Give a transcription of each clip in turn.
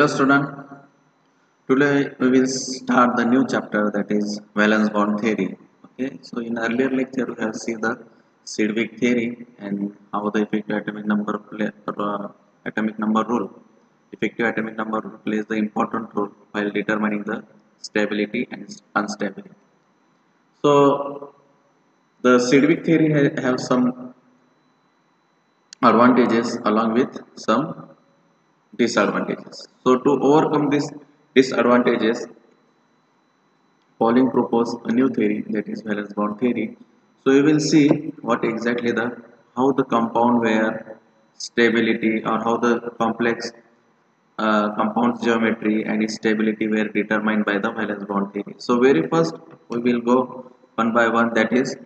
Hello student, today we will start the new chapter, that is valence bond theory. Okay, so in earlier lecture we have seen the Sedgwick theory and how the effective atomic number atomic number rule. Effective atomic number rule plays the important role while determining the stability and instability. So the Sedgwick theory have some advantages along with some disadvantages. So to overcome these disadvantages, Pauling proposed a new theory, that is valence bond theory. So we will see what exactly the how the compound where stability or how the complex compound geometry and its stability were determined by the valence bond theory. So very first we will go one by one, that is,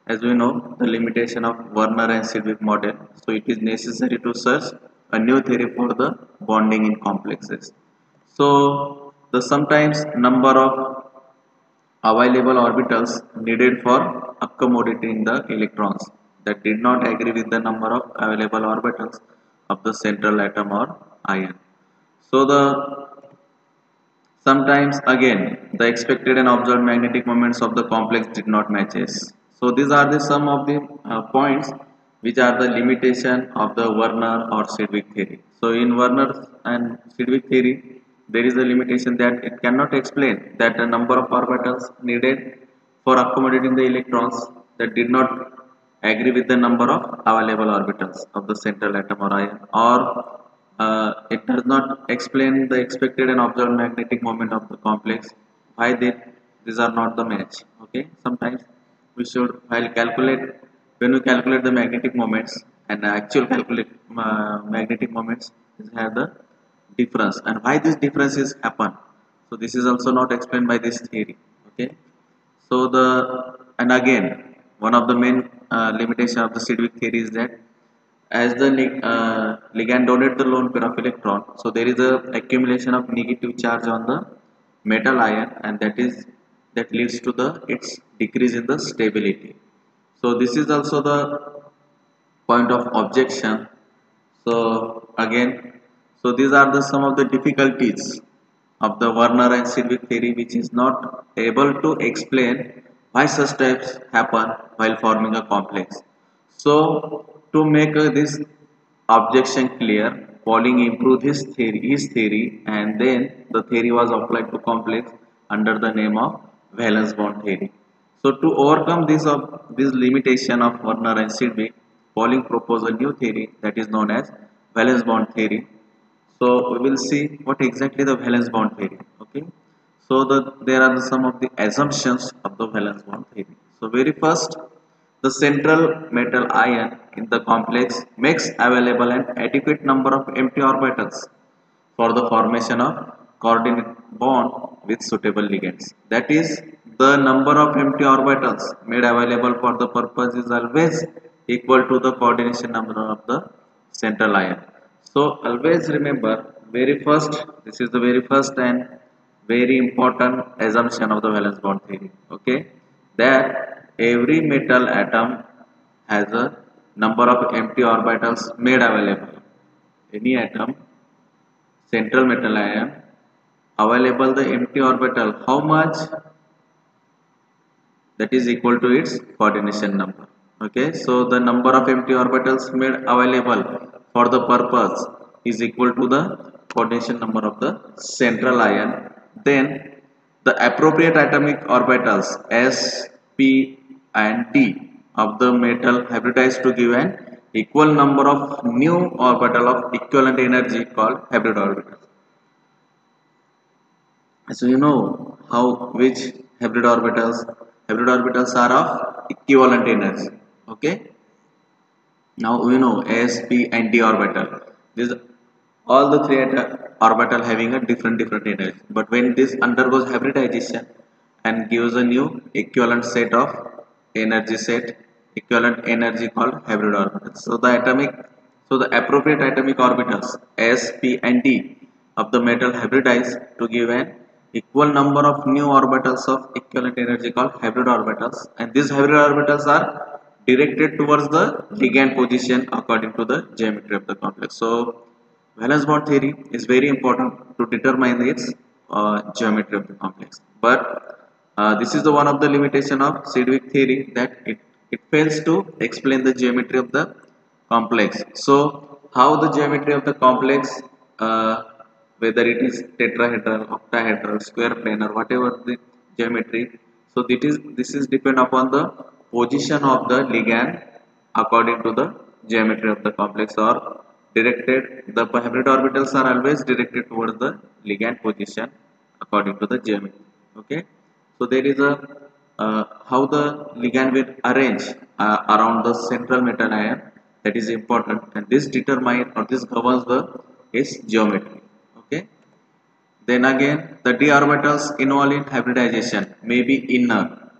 as we know, the limitation of Werner and Sedgwick model. So it is necessary to search a new theory for the bonding in complexes. So the sometimes number of available orbitals needed for accommodating the electrons that did not agree with the number of available orbitals of the central atom or ion. So the sometimes again the expected and observed magnetic moments of the complex did not matches. So these are the some of the points which are the limitation of the Werner or Sedgwick theory. So in Werner and Sedgwick theory, there is a limitation that it cannot explain that the number of orbitals needed for accommodating the electrons that did not agree with the number of available orbitals of the central atom or ion, or it does not explain the expected and observed magnetic moment of the complex. Why these are not the match? Okay, sometimes we should, while calculate, when we calculate the magnetic moments and the actual calculate magnetic moments, have the difference, and why these differences happen. So this is also not explained by this theory. Okay, so the and again one of the main limitation of the Sedgwick theory is that as the ligand donate the lone pair of electron, so there is a accumulation of negative charge on the metal ion, and that leads to the its decrease in the stability. So this is also the point of objection. So again, so these are the some of the difficulties of the Werner and Sedgwick theory, which is not able to explain why such types happen while forming a complex. So to make this objection clear, Pauling improved his theory, and then the theory was applied to complex under the name of valence bond theory. So to overcome this limitation of Werner and Sedgwick, Pauling proposed a new theory that is known as valence bond theory. So we will see what exactly the valence bond theory. Okay. So there are some of the assumptions of the valence bond theory. So very first, the central metal ion in the complex makes available an adequate number of empty orbitals for the formation of coordinate bond with suitable ligands. That is, the number of empty orbitals made available for the purpose is always equal to the coordination number of the central ion. So always remember, very first, this is the very first and very important assumption of the valence bond theory. Okay, that every metal atom has a number of empty orbitals made available. Any atom, central metal ion, available the empty orbital, how much? That is equal to its coordination number. Okay, so the number of empty orbitals made available for the purpose is equal to the coordination number of the central ion. Then the appropriate atomic orbitals s, p and d of the metal hybridized to give an equal number of new orbital of equivalent energy called hybrid orbitals. So you know how which hybrid orbitals are of equivalent energy. Okay, now we know s, p and d orbital, this all the three orbital having a different energy, but when this undergoes hybridization and gives a new equivalent set of equivalent energy called hybrid orbitals. So the appropriate atomic orbitals s, p and d of the metal hybridize to give an equal number of new orbitals of equivalent energy called hybrid orbitals, and these hybrid orbitals are directed towards the ligand position according to the geometry of the complex. So Valence bond theory is very important to determine its geometry of the complex. But this is the one of the limitation of Sedgwick theory, that it fails to explain the geometry of the complex. So how the geometry of the complex, uh, whether it is tetrahedral, octahedral, square planar, whatever the geometry, so this is depend upon the position of the ligand according to the geometry of the complex, or directed, the hybrid orbitals are always directed towards the ligand position according to the geometry. Okay, so there is a how the ligand will arrange around the central metal ion, that is important, and this determine or this governs the its geometry. Okay, then again the d orbitals involved in hybridization may be inner.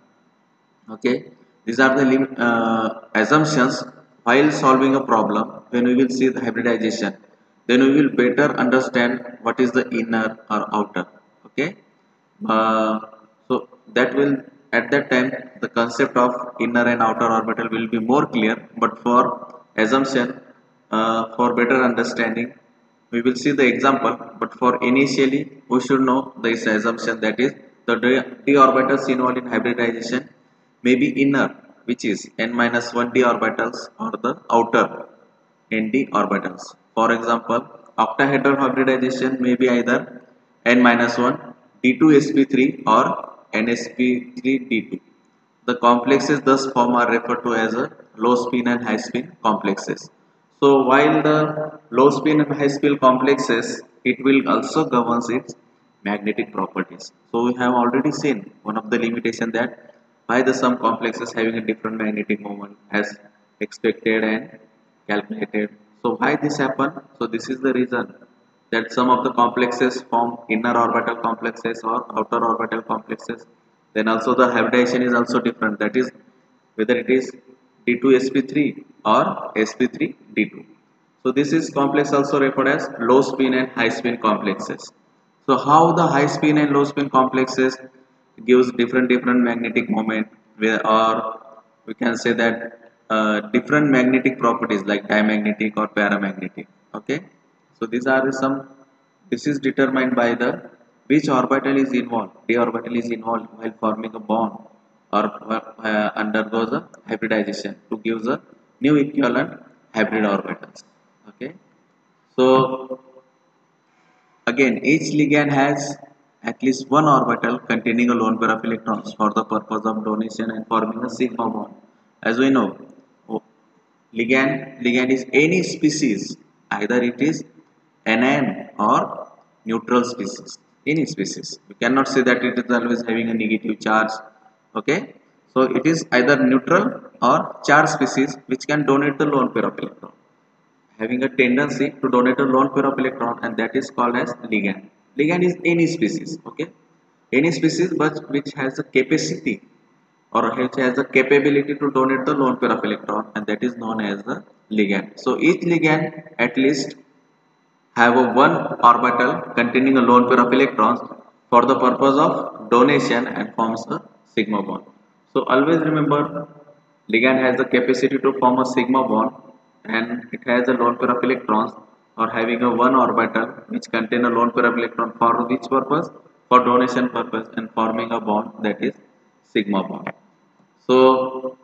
Okay, these are the assumptions while solving a problem. When we will see the hybridization, then we will better understand what is the inner or outer. Okay, uh, so that will, at that time, the concept of inner and outer orbital will be more clear. But for assumption, for better understanding, we will see the example. But for initially, we should know this assumption, that is the d orbitals involved in hybridization may be inner, which is n minus 1 d orbitals, or the outer nd orbitals. For example, octahedral hybridization may be either n minus 1 d2sp3 or nsp3d2. The complexes thus formed are referred to as a low spin and high spin complexes. So while the low spin and high spin complexes, it will also govern its magnetic properties. So we have already seen one of the limitation, that why the some complexes having a different magnetic moment as expected and calculated. So why this happen? So this is the reason that some of the complexes form inner orbital complexes or outer orbital complexes. Then also the hybridization is also different, that is whether it is d2sp3 or sp3d2. So this is complex also referred as low spin and high spin complexes. So how the high spin and low spin complexes gives different magnetic moment, where, or we can say that different magnetic properties like diamagnetic or paramagnetic. Okay, so these are some, this is determined by the which orbital is involved, d orbital is involved while forming a bond, or undergoes a hybridization to give the new equivalent hybrid orbitals. Okay, so again, each ligand has at least one orbital containing a lone pair of electrons for the purpose of donation and forming a sigma bond. As we know, ligand is any species, either it is anion or neutral species, any species. We cannot say that it is always having a negative charge. Okay, so it is either neutral or charged species which can donate the lone pair of electrons, having a tendency to donate a lone pair of electron, and that is called as ligand. Ligand is any species, okay, any species but which has the capacity or which has the capability to donate the lone pair of electron, and that is known as the ligand. So each ligand at least have a one orbital containing a lone pair of electrons for the purpose of donation and forms a sigma bond. So always remember, ligand has the capacity to form a sigma bond, and it has a lone pair of electrons or having a one orbital which contain a lone pair of electron for which purpose? For donation purpose and forming a bond, that is sigma bond. So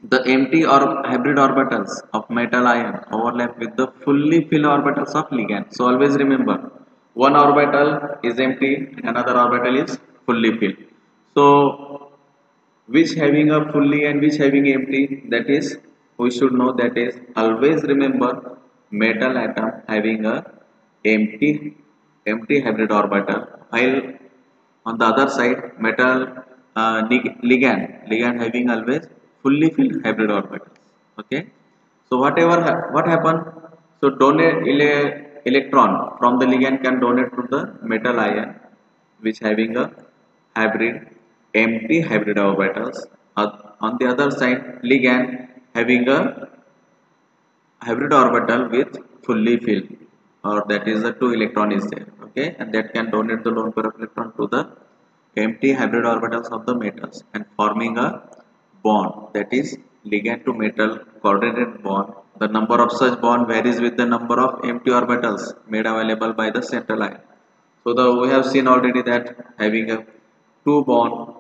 the empty or hybrid orbitals of metal ion overlap with the fully filled orbitals of ligand. So always remember, one orbital is empty and another orbital is fully filled. So which having a fully and which having empty, that is we should know, that is always remember metal atom having a empty hybrid orbital, while on the other side metal ligand having always fully filled hybrid orbitals. Okay, so what happened? So donate electron from the ligand can donate to the metal ion which having a hybrid empty hybrid orbitals. On the other side, ligand having a hybrid orbital with fully filled, or that is the two electron is there. Okay, and that can donate the lone pair of electron to the empty hybrid orbitals of the metals and forming a bond, that is ligand to metal coordinated bond, The number of such bond varies with the number of empty orbitals made available by the central ion. So we have seen already that having a two bond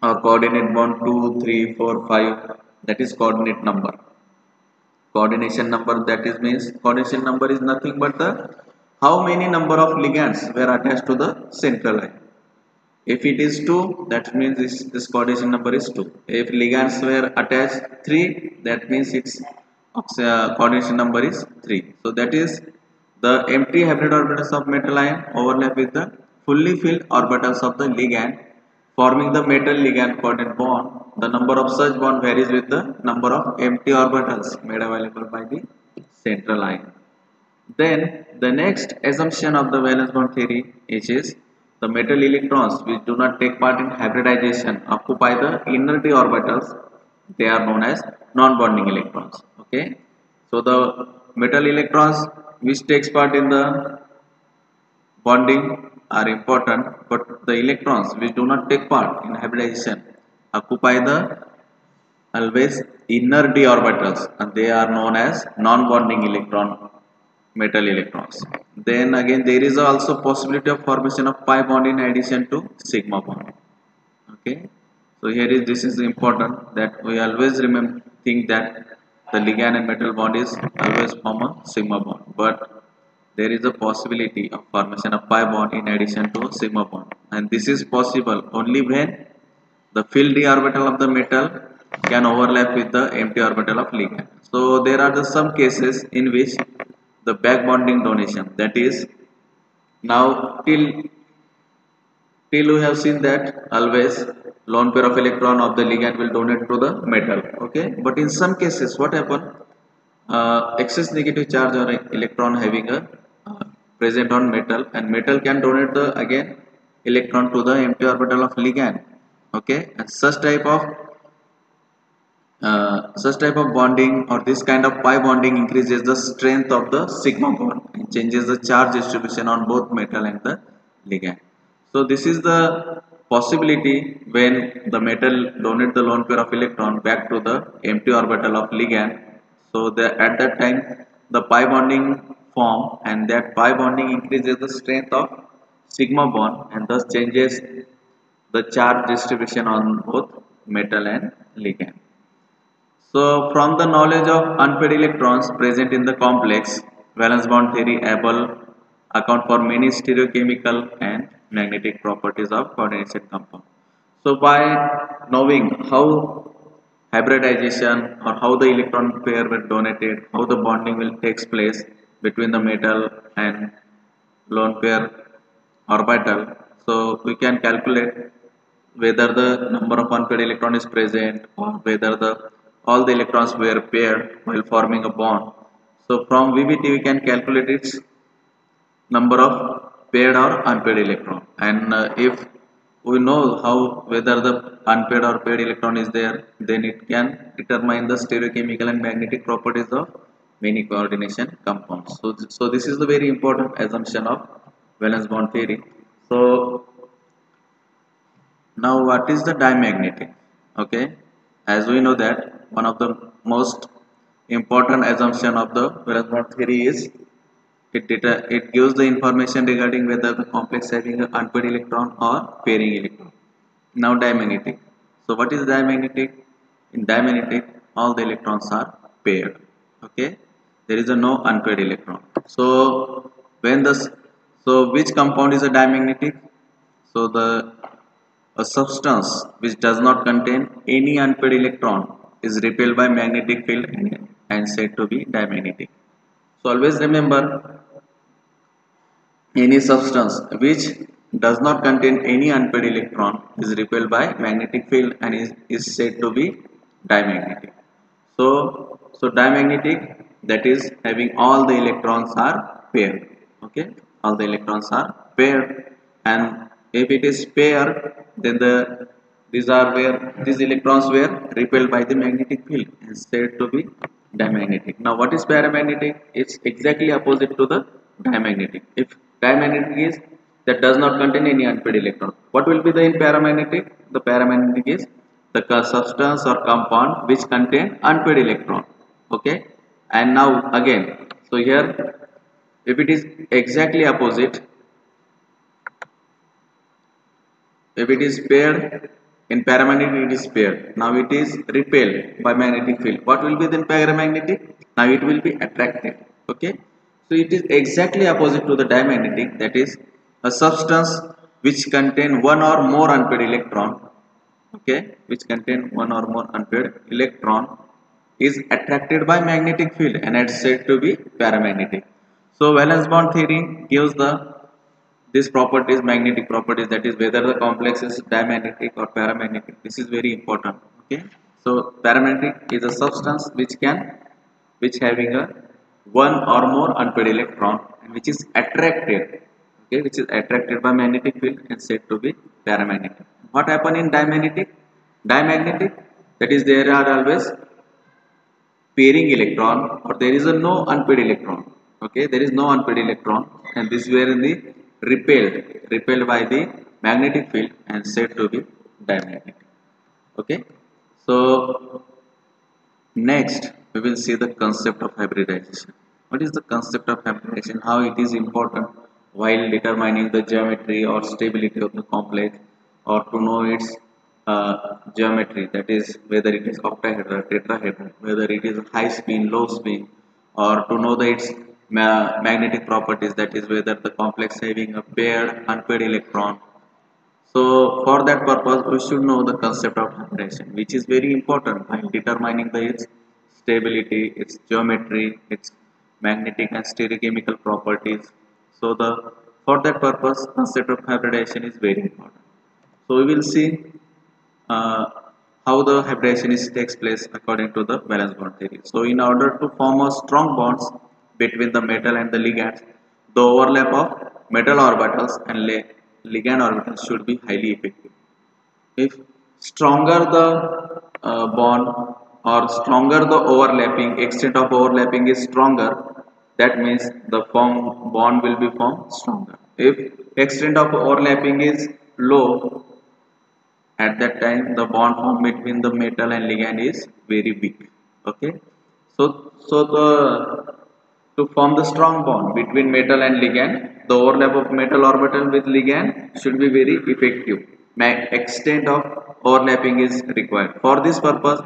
or coordinate bond 2, 3, 4, 5, that is coordinate number. Coordination number, that is means coordination number is nothing but the how many number of ligands were attached to the central line. If it is 2, that means this coordination number is 2. If ligands were attached 3, that means its coordination number is 3. So that is the empty hybrid orbitals of metal ion overlap with the fully filled orbitals of the ligand, forming the metal ligand coordinate bond. The number of such bond varies with the number of empty orbitals made available by the central ion. Then the next assumption of the valence bond theory is the metal electrons which do not take part in hybridization occupy the inner d orbitals. They are known as non-bonding electrons. Okay, so the metal electrons which takes part in the bonding are important, but the electrons which do not take part in hybridization occupy the always inner d orbitals, and they are known as non-bonding metal electrons. Then again there is also possibility of formation of pi bond in addition to sigma bond. Okay, so here is this is important that we always remember think that the ligand and metal bond is always form a sigma bond, but there is a possibility of formation of pi bond in addition to sigma bond, and this is possible only when the filled d orbital of the metal can overlap with the empty orbital of ligand. So there are some cases in which the back bonding donation, that is now till we have seen that always lone pair of electron of the ligand will donate to the metal. Okay, but in some cases what happen, excess negative charge or electron having a present on metal, and metal can donate the again electron to the empty orbital of ligand. Okay, and such type of bonding or this kind of pi bonding increases the strength of the sigma bond and changes the charge distribution on both metal and the ligand. So this is the possibility when the metal donate the lone pair of electron back to the empty orbital of ligand. So at that time the pi bonding form, and that pi bonding increases the strength of sigma bond and thus changes the charge distribution on both metal and ligand. So from the knowledge of unpaired electrons present in the complex, valence bond theory able account for many stereochemical and magnetic properties of coordination compound. So by knowing how hybridization or how the electron pair were donated, how the bonding will takes place between the metal and lone pair orbital, so we can calculate whether the number of unpaired electron is present or whether all the electrons were paired while forming a bond. So from VBT we can calculate its number of paired or unpaired electron, and if we know how whether the unpaired or paired electron is there, then it can determine the stereochemical and magnetic properties of many coordination compounds. So this is the very important assumption of valence bond theory. So now what is the diamagnetic? Okay, as we know that one of the most important assumption of the valence bond theory is it gives the information regarding whether the complex having an unpaired electron or pairing electron. Now diamagnetic. So what is diamagnetic? In diamagnetic all the electrons are paired. Okay, there is a no unpaired electron. So which compound is a diamagnetic? So a substance which does not contain any unpaired electron is repelled by magnetic field and said to be diamagnetic. So always remember, any substance which does not contain any unpaired electron is repelled by magnetic field and is said to be diamagnetic. So diamagnetic, that is having all the electrons are paired. Okay, all the electrons are paired, and if it is paired, then these electrons were repelled by the magnetic field and said to be diamagnetic. Now what is paramagnetic? It's exactly opposite to the diamagnetic. If diamagnetic is that does not contain any unpaired electron, what will be the in paramagnetic? The paramagnetic is the substance or compound which contain unpaired electron. Okay, and now again, so here if it is exactly opposite, if it is paired in paramagnetic, it is paired, now it is repelled by magnetic field. What will be then paramagnetic? Now it will be attracted. Okay, so it is exactly opposite to the diamagnetic, that is a substance which contain one or more unpaired electron, okay, which contain one or more unpaired electron is attracted by magnetic field and it's said to be paramagnetic. So valence bond theory gives the this properties, magnetic properties, that is whether the complex is diamagnetic or paramagnetic. This is very important. Okay, so paramagnetic is a substance which having a one or more unpaired electron and which is attracted, okay, which is attracted by magnetic field and said to be paramagnetic. What happen in diamagnetic? Diamagnetic, that is there are always pairing electron or there is a no unpaired electron. Okay, there is no unpaired electron and this were in the repelled by the magnetic field and said to be diamagnetic. Okay, so next we will see the concept of hybridization. What is the concept of hybridization, how it is important while determining the geometry or stability of the complex, or to know its geometry, that is whether it is octahedral, tetrahedral, whether it is high spin, low spin, or to know the its magnetic properties, that is whether the complex having a paired unpaired electron. So for that purpose, we should know the concept of hybridization, which is very important while determining the its stability, its geometry, its magnetic and stereochemical properties. So the for that purpose, concept of hybridization is very important. So we will see uh, how the hybridization takes place according to the valence bond theory. So in order to form a strong bonds between the metal and the ligands, the overlap of metal orbitals and ligand orbitals should be highly effective. If stronger the bond or stronger the overlapping, extent of overlapping is stronger, that means the form bond will be formed stronger. If extent of overlapping is low, at that time the bond formed between the metal and ligand is very weak. Okay, so the to form the strong bond between metal and ligand, the overlap of metal orbital with ligand should be very effective. Extent of overlapping is required. For this purpose,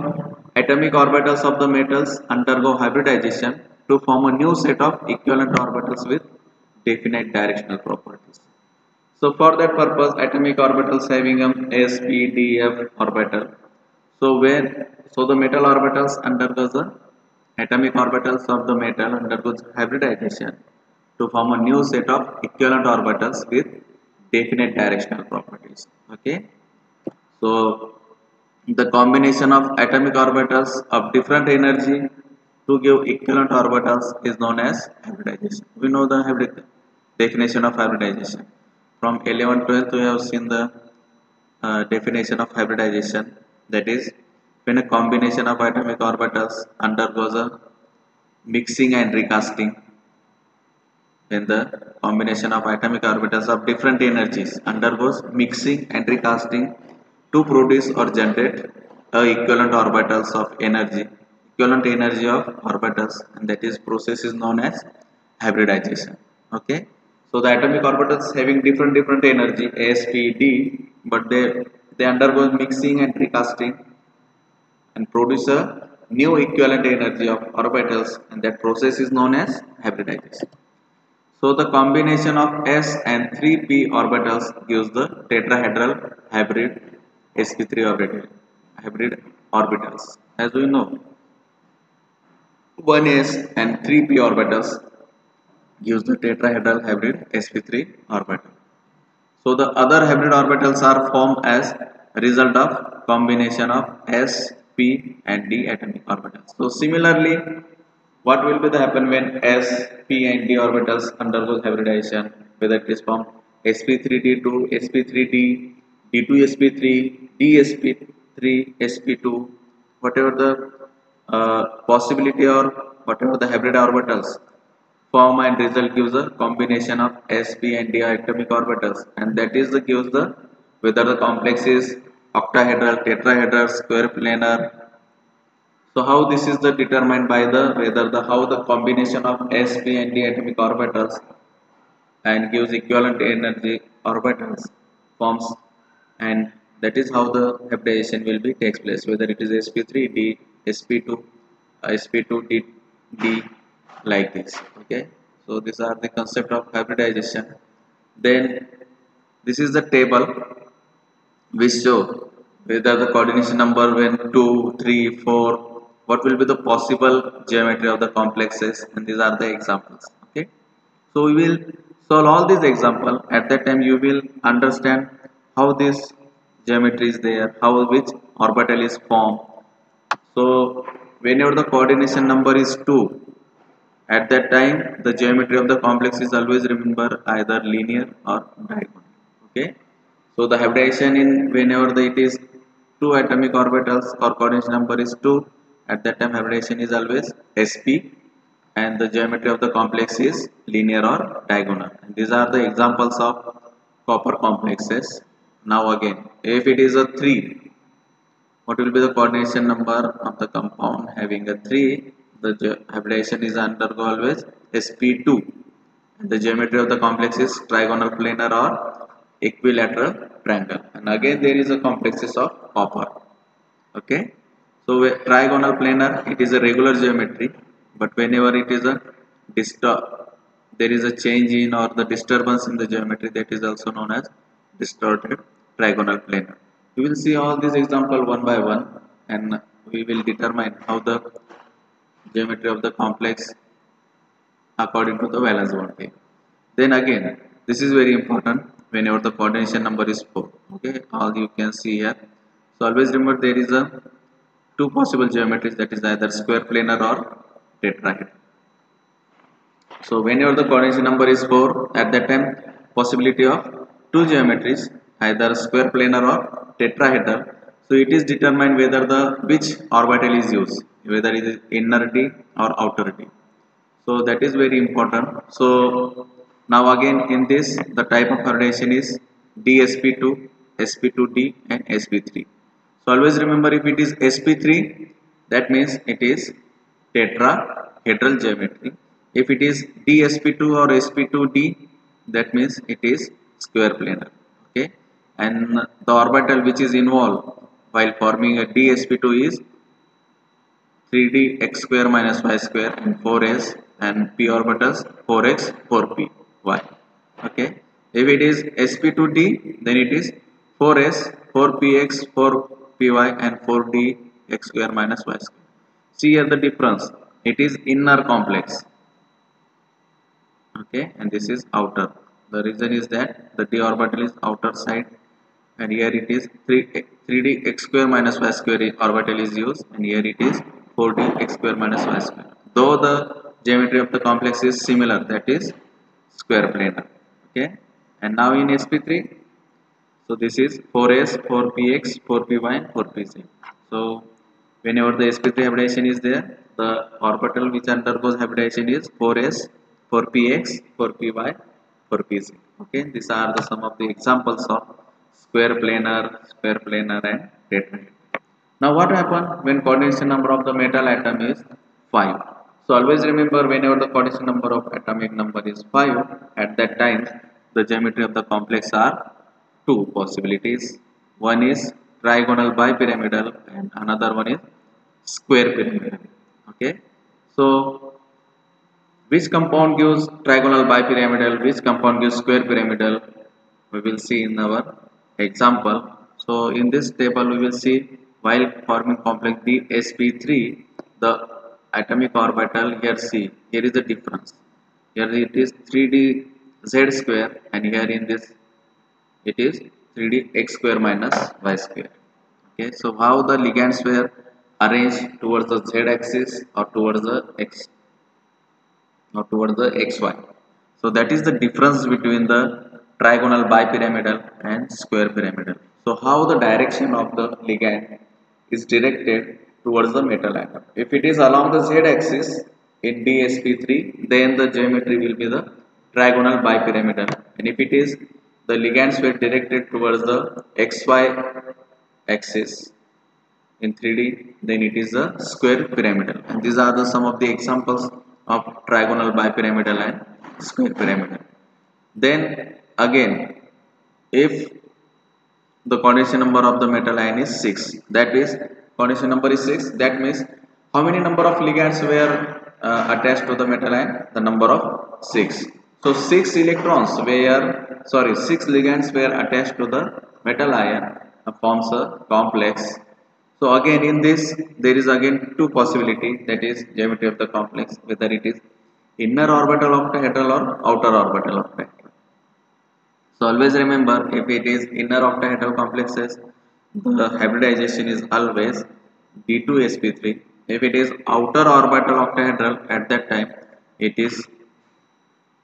atomic orbitals of the metals undergo hybridization to form a new set of equivalent orbitals with definite directional properties. So for that purpose, atomic orbitals having s, p, d, f orbital. So the metal orbitals undergoes the atomic orbitals of the metal undergoes hybridization to form a new set of equivalent orbitals with definite directional properties. Okay. So the combination of atomic orbitals of different energy to give equivalent orbitals is known as hybridization. We know the definition of hybridization. From 11-12 we have seen the definition of hybridization, that is when a combination of atomic orbitals undergoes a mixing and recasting, when the combination of atomic orbitals of different energies undergoes mixing and recasting to produce or generate equivalent orbitals of energy, equivalent energy of orbitals, and that is process is known as hybridization. Okay, so the atomic orbitals having different energy s, p, d, but they undergo mixing and recasting and produce a new equivalent energy of orbitals, and that process is known as hybridization. So the combination of s and 3p orbitals gives the tetrahedral hybrid sp3 hybrid orbitals. As we know, 1s and 3p orbitals gives the tetrahedral hybrid sp3 orbital. So the other hybrid orbitals are formed as a result of combination of s, p and d atomic orbitals. So similarly, what will be the happen when s, p and d orbitals undergoes hybridization, whether it is from sp3d to sp3d, d2 sp3, d sp3, sp2, whatever the possibility or whatever the hybrid orbitals form and result gives a combination of s, p and d atomic orbitals, and that is the gives the whether the complex is octahedral, tetrahedral, square planar, So how this is the determined by the whether the how the combination of s, p and d atomic orbitals and gives equivalent energy orbitals forms, and that is how the hybridization will be takes place, whether it is sp3d, sp2, sp2d, d, like this. Okay, so these are the concept of hybridization. Then this is the table which show whether the coordination number when 2, 3, 4, what will be the possible geometry of the complexes, and these are the examples. Okay, so we will solve all these examples. At that time you will understand how this geometry is there, how which orbital is formed. So whenever the coordination number is 2, at that time the geometry of the complex is always remember either linear or diagonal. Okay, so the hybridization in whenever it is two atomic orbitals or coordination number is 2, at that time hybridization is always sp, and the geometry of the complex is linear or diagonal. And these are the examples of copper complexes. Now again, if it is a 3, what will be the coordination number of the compound having a 3? The hybridization is undergo always sp2. The geometry of the complex is trigonal planar or equilateral triangle. And again there is a complexes of copper. Okay, so trigonal planar, it is a regular geometry, but whenever it is a disturb, there is a change in or the disturbance in the geometry, that is also known as distorted trigonal planar. We will see all these example one by one, and we will determine how the geometry of the complex according to the valence bond. Then again, this is very important whenever the coordination number is 4. Okay, all you can see here. So always remember there is a two possible geometries, that is either square planar or tetrahedral. So whenever the coordination number is 4, at that time possibility of two geometries either square planar or tetrahedral. So it is determined whether the which orbital is used, whether it is inner D or outer D. So that is very important. So now again in this the type of hybridization is dsp2, sp2d and sp3. So always remember, if it is sp3, that means it is tetrahedral geometry. If it is dsp2 or sp2d, that means it is square planar. Okay, and the orbital which is involved while forming a dsp2 is 3d x square minus y square and 4s, and p orbitals 4x 4py. Okay, if it is sp2d, then it is 4s 4px 4py and 4d x square minus y square. See here the difference, it is inner complex. Okay, and this is outer. The reason is that the d orbital is outer side, and here it is 3d x square minus y square orbital is used, and here it is 4d x square minus y square. Though the geometry of the complex is similar, that is square planar. Okay, and now in sp3, so this is 4s 4px 4py and 4pz. So whenever the sp3 hybridization is there, the orbital which undergoes hybridization is 4s 4px 4py 4pz. Okay, these are the some of the examples of square planar and tetrahedral. Now what happens when coordination number of the metal atom is 5? So always remember, whenever the coordination number of atomic number is 5, at that time the geometry of the complex are two possibilities. One is trigonal bipyramidal and another one is square pyramidal. Okay, so which compound gives trigonal bipyramidal, which compound gives square pyramidal, we will see in our example. So in this table we will see while forming complex dsp3, the atomic orbital, here see, here is the difference. Here it is 3d z square, and here in this it is 3d x square minus y square. Okay, so how the ligands were arranged towards the z axis or towards the x or towards the xy. So that is the difference between the trigonal bipyramidal and square pyramidal. So how the direction of the ligand is directed towards the metal atom. If it is along the z axis in dsp3, then the geometry will be the trigonal bipyramidal, and if it is the ligands were directed towards the xy axis, in 3D, then it is a square pyramidal. And these are the some of the examples of trigonal, bipyramidal and square pyramidal. Then again, if the coordination number of the metal ion is 6, that is coordination number is 6, that means how many number of ligands were attached to the metal ion? The number of 6. So 6 electrons were, sorry, 6 ligands were attached to the metal ion, forms a complex. So again in this there is again two possibility, that is geometry of the complex, whether it is inner orbital octahedral or outer orbital octahedral. So always remember, if it is inner octahedral complexes, the hybridization is always D2sp3. If it is outer orbital octahedral, at that time it is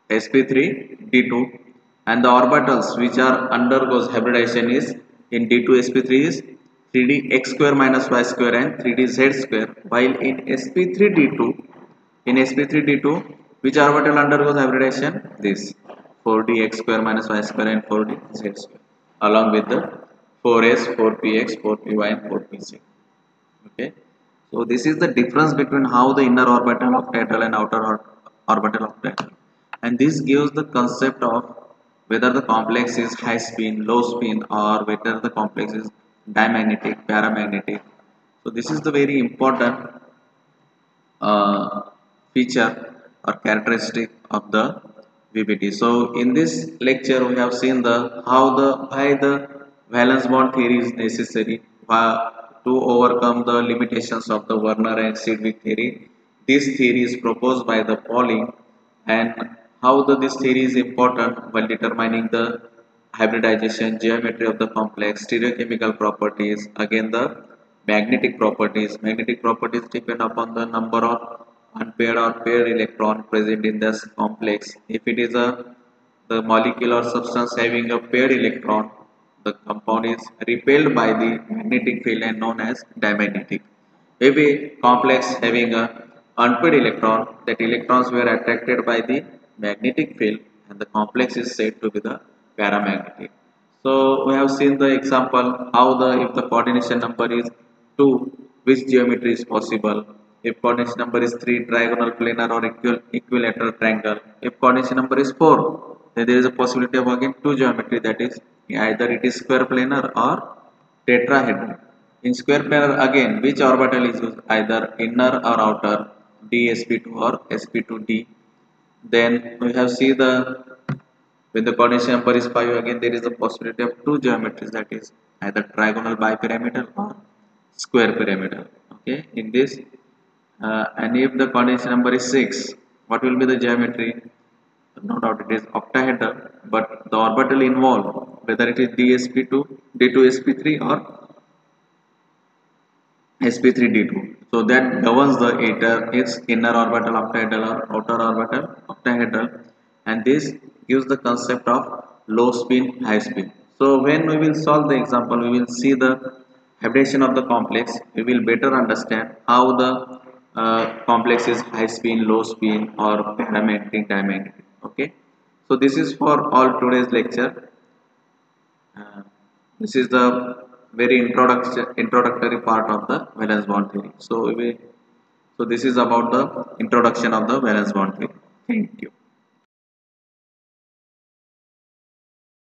sp3 D2, and the orbitals which are undergoes hybridization is in D2sp3 is 3d x square minus y square and 3d z square, while in sp3d2 which orbital undergoes hybridization? This 4d x square minus y square and 4d z square, along with the 4s, 4px, 4py and 4pz. Okay, so this is the difference between how the inner orbital octahedral and outer orbital octahedral, and this gives the concept of whether the complex is high spin, low spin, or whether the complex is diamagnetic, paramagnetic. So this is the very important feature or characteristic of the VBT. So in this lecture we have seen the how the why the valence bond theory is necessary to overcome the limitations of the Werner and Sedgwick theory. This theory is proposed by the Pauling, and how this theory is important while determining the hybridization, geometry of the complex, stereochemical properties, again the magnetic properties. Magnetic properties depend upon the number of unpaired or paired electron present in this complex. If it is the molecule or substance having a paired electron, the compound is repelled by the magnetic field and known as diamagnetic. If a complex having a unpaired electron, that electrons were attracted by the magnetic field, and the complex is said to be the paramagnetic. So we have seen the example how the if the coordination number is 2, which geometry is possible. If coordination number is 3, trigonal, planar or equilateral triangle. If coordination number is 4, then there is a possibility of again two geometry, that is either it is square planar or tetrahedral. In square planar again, which orbital is used? Either inner or outer, dsp2 or sp2d. Then we have see the when the coordination number is 5, again there is a possibility of two geometries, that is either trigonal, bipyramidal or square pyramidal. Okay, in this and if the coordination number is 6, what will be the geometry? No doubt it is octahedral, but the orbital involved, whether it is dsp2, d2sp3 or sp3d2. So that governs the its inner orbital octahedral or outer orbital octahedral, and this gives the concept of low spin, high spin. So when we will solve the example, we will see the hybridization of the complex. We will better understand how the complex is high spin, low spin, or paramagnetic, diamagnetic. Okay, so this is for all today's lecture. This is the very introductory part of the valence bond theory. So this is about the introduction of the valence bond theory. Thank you.